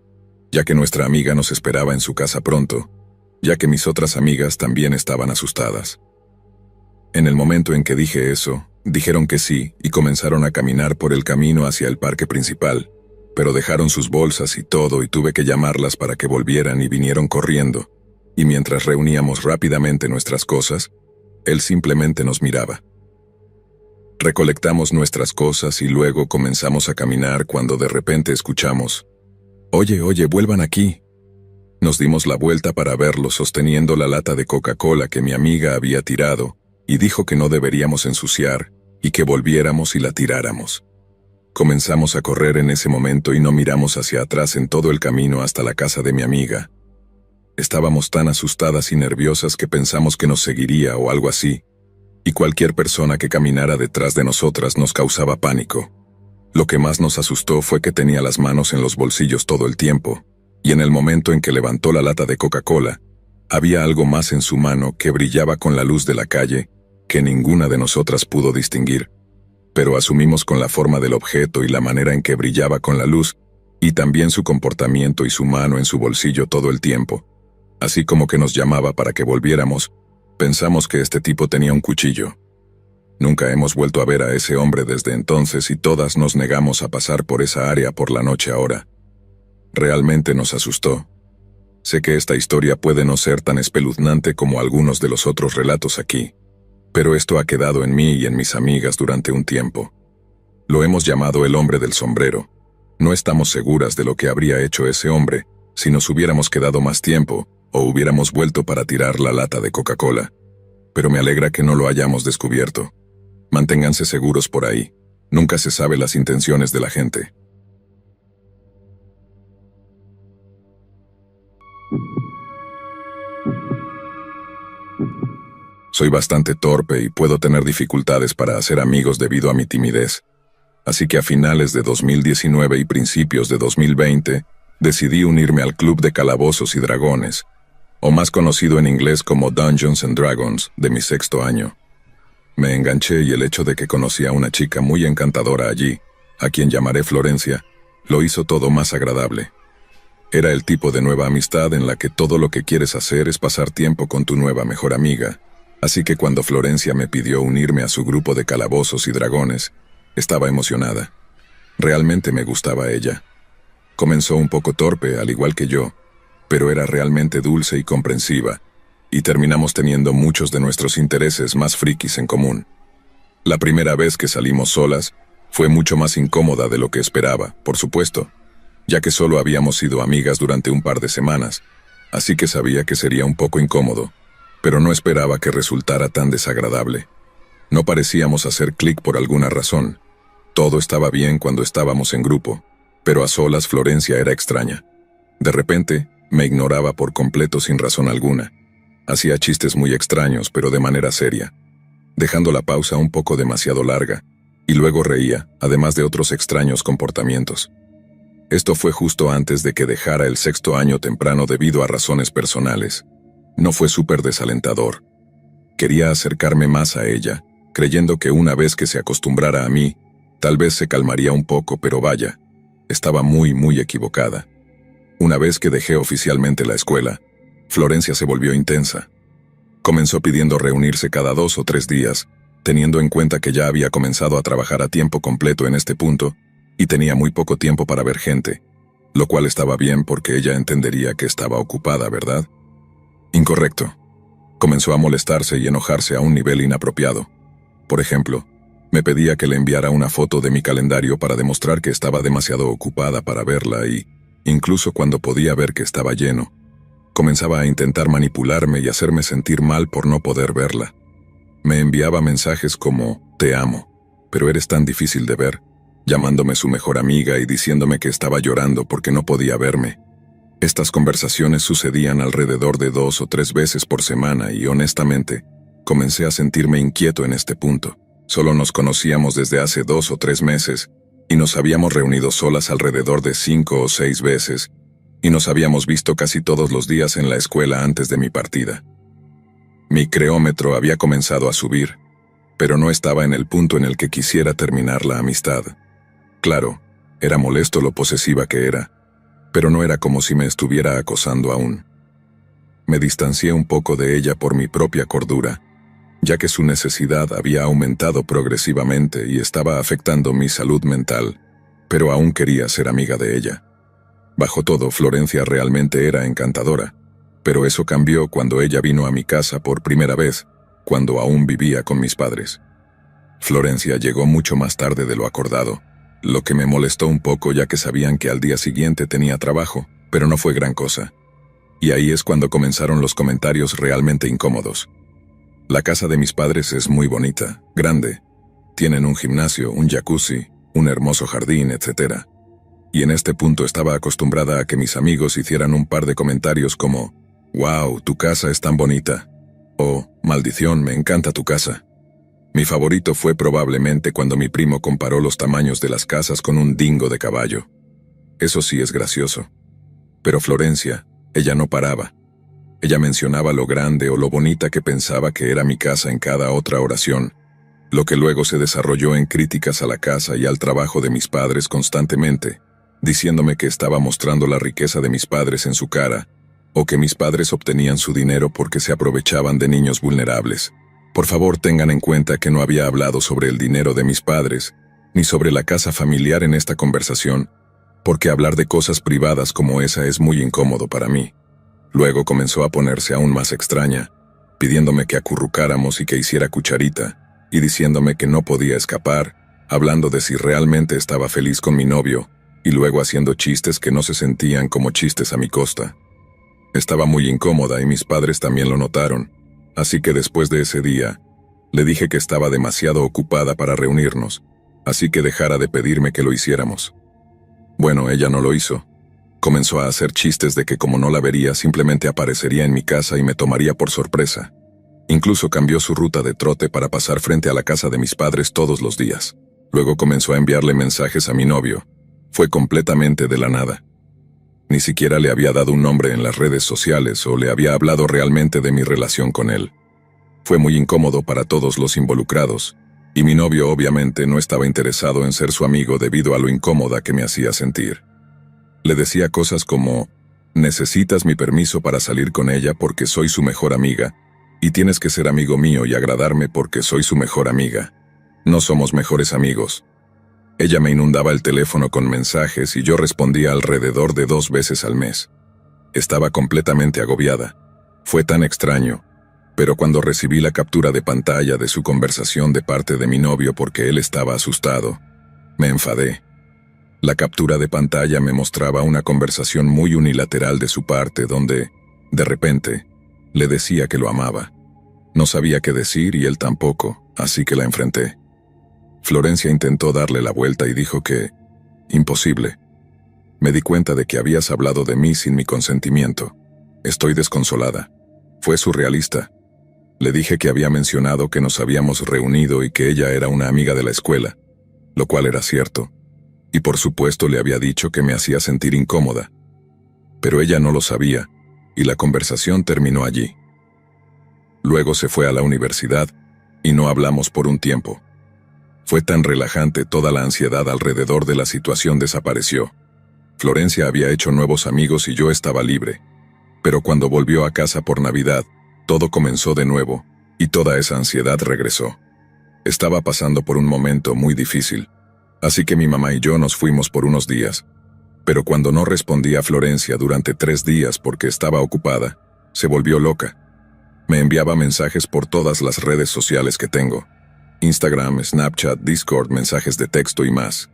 ya que nuestra amiga nos esperaba en su casa pronto, ya que mis otras amigas también estaban asustadas. En el momento en que dije eso, dijeron que sí y comenzaron a caminar por el camino hacia el parque principal, pero dejaron sus bolsas y todo y tuve que llamarlas para que volvieran y vinieron corriendo, y mientras reuníamos rápidamente nuestras cosas, él simplemente nos miraba. Recolectamos nuestras cosas y luego comenzamos a caminar cuando de repente escuchamos: Oye, vuelvan aquí». Nos dimos la vuelta para verlo sosteniendo la lata de Coca-Cola que mi amiga había tirado, y dijo que no deberíamos ensuciar, y que volviéramos y la tiráramos. Comenzamos a correr en ese momento y no miramos hacia atrás en todo el camino hasta la casa de mi amiga. Estábamos tan asustadas y nerviosas que pensamos que nos seguiría o algo así, y cualquier persona que caminara detrás de nosotras nos causaba pánico. Lo que más nos asustó fue que tenía las manos en los bolsillos todo el tiempo, y en el momento en que levantó la lata de Coca-Cola, había algo más en su mano que brillaba con la luz de la calle que ninguna de nosotras pudo distinguir, pero asumimos con la forma del objeto y la manera en que brillaba con la luz, y también su comportamiento y su mano en su bolsillo todo el tiempo, así como que nos llamaba para que volviéramos. Pensamos que este tipo tenía un cuchillo. Nunca hemos vuelto a ver a ese hombre desde entonces y todas nos negamos a pasar por esa área por la noche ahora. Realmente nos asustó. Sé que esta historia puede no ser tan espeluznante como algunos de los otros relatos aquí, pero esto ha quedado en mí y en mis amigas durante un tiempo. Lo hemos llamado el hombre del sombrero. No estamos seguras de lo que habría hecho ese hombre si nos hubiéramos quedado más tiempo o hubiéramos vuelto para tirar la lata de Coca-Cola. Pero me alegra que no lo hayamos descubierto. Manténganse seguros por ahí. Nunca se sabe las intenciones de la gente. Soy bastante torpe y puedo tener dificultades para hacer amigos debido a mi timidez. Así que a finales de 2019 y principios de 2020, decidí unirme al Club de Calabozos y Dragones, o más conocido en inglés como Dungeons and Dragons, de mi 6º año. Me enganché y el hecho de que conocí a una chica muy encantadora allí, a quien llamaré Florencia, lo hizo todo más agradable. Era el tipo de nueva amistad en la que todo lo que quieres hacer es pasar tiempo con tu nueva mejor amiga, así que cuando Florencia me pidió unirme a su grupo de Calabozos y Dragones, estaba emocionada. Realmente me gustaba ella. Comenzó un poco torpe, al igual que yo, pero era realmente dulce y comprensiva, y terminamos teniendo muchos de nuestros intereses más frikis en común. La primera vez que salimos solas Fue mucho más incómoda de lo que esperaba, por supuesto, ya que solo habíamos sido amigas durante un par de semanas, así que sabía que sería un poco incómodo, pero no esperaba que resultara tan desagradable. No parecíamos hacer clic por alguna razón. Todo estaba bien cuando estábamos en grupo, pero a solas Florencia era extraña. De repente, me ignoraba por completo sin razón alguna. Hacía chistes muy extraños, pero de manera seria, dejando la pausa un poco demasiado larga, y luego reía, además de otros extraños comportamientos. Esto fue justo antes de que dejara el 6º año temprano debido a razones personales. No fue súper desalentador. Quería acercarme más a ella, creyendo que una vez que se acostumbrara a mí, tal vez se calmaría un poco, pero vaya, estaba muy equivocada. Una vez que dejé oficialmente la escuela, Florencia se volvió intensa. Comenzó pidiendo reunirse cada 2 o 3 días, teniendo en cuenta que ya había comenzado a trabajar a tiempo completo en este punto y tenía muy poco tiempo para ver gente, lo cual estaba bien porque ella entendería que estaba ocupada, ¿verdad? Incorrecto. Comenzó a molestarse y enojarse a un nivel inapropiado. Por ejemplo, me pedía que le enviara una foto de mi calendario para demostrar que estaba demasiado ocupada para verla y, incluso cuando podía ver que estaba lleno, comenzaba a intentar manipularme y hacerme sentir mal por no poder verla. Me enviaba mensajes como, te amo, pero eres tan difícil de ver, llamándome su mejor amiga y diciéndome que estaba llorando porque no podía verme. Estas conversaciones sucedían alrededor de 2 o 3 veces por semana y, honestamente, comencé a sentirme inquieto en este punto. Solo nos conocíamos desde hace 2 o 3 meses y nos habíamos reunido solas alrededor de 5 o 6 veces y nos habíamos visto casi todos los días en la escuela antes de mi partida. Mi creómetro había comenzado a subir, pero no estaba en el punto en el que quisiera terminar la amistad. Claro, era molesto lo posesiva que era, pero no era como si me estuviera acosando aún. Me distancié un poco de ella por mi propia cordura, ya que su necesidad había aumentado progresivamente y estaba afectando mi salud mental, pero aún quería ser amiga de ella. Bajo todo, Florencia realmente era encantadora, pero eso cambió cuando ella vino a mi casa por primera vez, cuando aún vivía con mis padres. Florencia llegó mucho más tarde de lo acordado, lo que me molestó un poco ya que sabían que al día siguiente tenía trabajo, pero no fue gran cosa. Y ahí es cuando comenzaron los comentarios realmente incómodos. La casa de mis padres es muy bonita, grande. Tienen un gimnasio, un jacuzzi, un hermoso jardín, etc. Y en este punto estaba acostumbrada a que mis amigos hicieran un par de comentarios como, «Wow, tu casa es tan bonita», o «Maldición, me encanta tu casa». Mi favorito fue probablemente cuando mi primo comparó los tamaños de las casas con un dingo de caballo. Eso sí es gracioso. Pero Florencia, ella no paraba. Ella mencionaba lo grande o lo bonita que pensaba que era mi casa en cada otra oración, lo que luego se desarrolló en críticas a la casa y al trabajo de mis padres constantemente, diciéndome que estaba mostrando la riqueza de mis padres en su cara, o que mis padres obtenían su dinero porque se aprovechaban de niños vulnerables. Por favor, tengan en cuenta que no había hablado sobre el dinero de mis padres, ni sobre la casa familiar en esta conversación, porque hablar de cosas privadas como esa es muy incómodo para mí. Luego comenzó a ponerse aún más extraña, pidiéndome que acurrucáramos y que hiciera cucharita, y diciéndome que no podía escapar, hablando de si realmente estaba feliz con mi novio, y luego haciendo chistes que no se sentían como chistes a mi costa. Estaba muy incómoda y mis padres también lo notaron, así que después de ese día, le dije que estaba demasiado ocupada para reunirnos, así que dejara de pedirme que lo hiciéramos. Bueno, ella no lo hizo. Comenzó a hacer chistes de que como no la vería, simplemente aparecería en mi casa y me tomaría por sorpresa. Incluso cambió su ruta de trote para pasar frente a la casa de mis padres todos los días. Luego comenzó a enviarle mensajes a mi novio. Fue completamente de la nada. Ni siquiera le había dado un nombre en las redes sociales o le había hablado realmente de mi relación con él. Fue muy incómodo para todos los involucrados, y mi novio obviamente no estaba interesado en ser su amigo debido a lo incómoda que me hacía sentir. Le decía cosas como, necesitas mi permiso para salir con ella porque soy su mejor amiga, y tienes que ser amigo mío y agradarme porque soy su mejor amiga. No somos mejores amigos. Ella me inundaba el teléfono con mensajes y yo respondía alrededor de 2 veces al mes. Estaba completamente agobiada. Fue tan extraño, pero cuando recibí la captura de pantalla de su conversación de parte de mi novio porque él estaba asustado, Me enfadé. La captura de pantalla me mostraba una conversación muy unilateral de su parte donde, de repente, le decía que lo amaba. No sabía qué decir y él tampoco, así que la enfrenté. Florencia intentó darle la vuelta y dijo que, imposible. Me di cuenta de que habías hablado de mí sin mi consentimiento. Estoy desconsolada. Fue surrealista. Le dije que había mencionado que nos habíamos reunido y que ella era una amiga de la escuela, lo cual era cierto. Y por supuesto le había dicho que me hacía sentir incómoda. Pero ella no lo sabía, y la conversación terminó allí. Luego se fue a la universidad, y no hablamos por un tiempo. Fue tan relajante, toda la ansiedad alrededor de la situación desapareció. Florencia había hecho nuevos amigos y yo estaba libre. Pero cuando volvió a casa por Navidad, todo comenzó de nuevo, y toda esa ansiedad regresó. Estaba pasando por un momento muy difícil, así que mi mamá y yo nos fuimos por unos días. Pero cuando no respondí a Florencia durante 3 días porque estaba ocupada, se volvió loca. Me enviaba mensajes por todas las redes sociales que tengo: Instagram, Snapchat, Discord, mensajes de texto y más.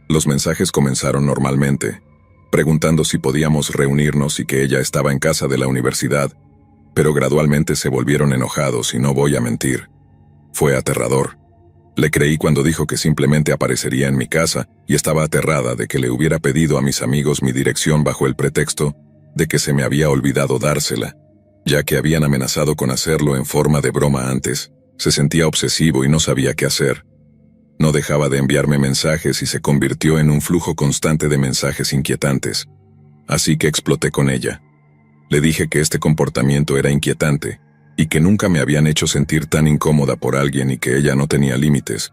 Los mensajes comenzaron normalmente, preguntando si podíamos reunirnos y que ella estaba en casa de la universidad, pero gradualmente se volvieron enojados y no voy a mentir. Fue aterrador. Le creí cuando dijo que simplemente aparecería en mi casa y estaba aterrada de que le hubiera pedido a mis amigos mi dirección bajo el pretexto de que se me había olvidado dársela, ya que habían amenazado con hacerlo en forma de broma antes. Se sentía obsesivo y no sabía qué hacer. No dejaba de enviarme mensajes y se convirtió en un flujo constante de mensajes inquietantes. Así que exploté con ella. Le dije que este comportamiento era inquietante, y que nunca me habían hecho sentir tan incómoda por alguien y que ella no tenía límites,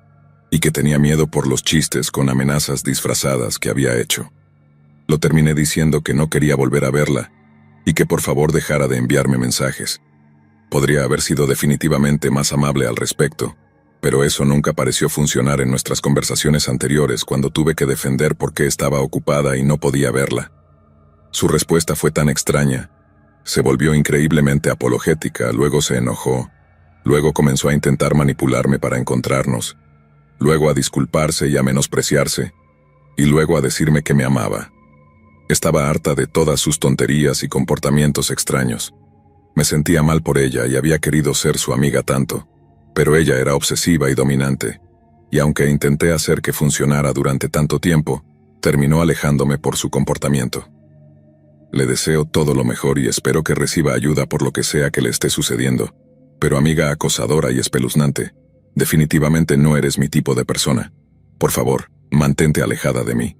y que tenía miedo por los chistes con amenazas disfrazadas que había hecho. Lo terminé diciendo que no quería volver a verla, y que por favor dejara de enviarme mensajes. Podría haber sido definitivamente más amable al respecto, pero eso nunca pareció funcionar en nuestras conversaciones anteriores cuando tuve que defender por qué estaba ocupada y no podía verla. Su respuesta fue tan extraña. Se volvió increíblemente apologética, luego se enojó, luego comenzó a intentar manipularme para encontrarnos, luego a disculparse y a menospreciarse, y luego a decirme que me amaba. Estaba harta de todas sus tonterías y comportamientos extraños. Me sentía mal por ella y había querido ser su amiga tanto, pero ella era obsesiva y dominante, y aunque intenté hacer que funcionara durante tanto tiempo, terminó alejándome por su comportamiento. Le deseo todo lo mejor y espero que reciba ayuda por lo que sea que le esté sucediendo, pero amiga acosadora y espeluznante, definitivamente no eres mi tipo de persona. Por favor, mantente alejada de mí.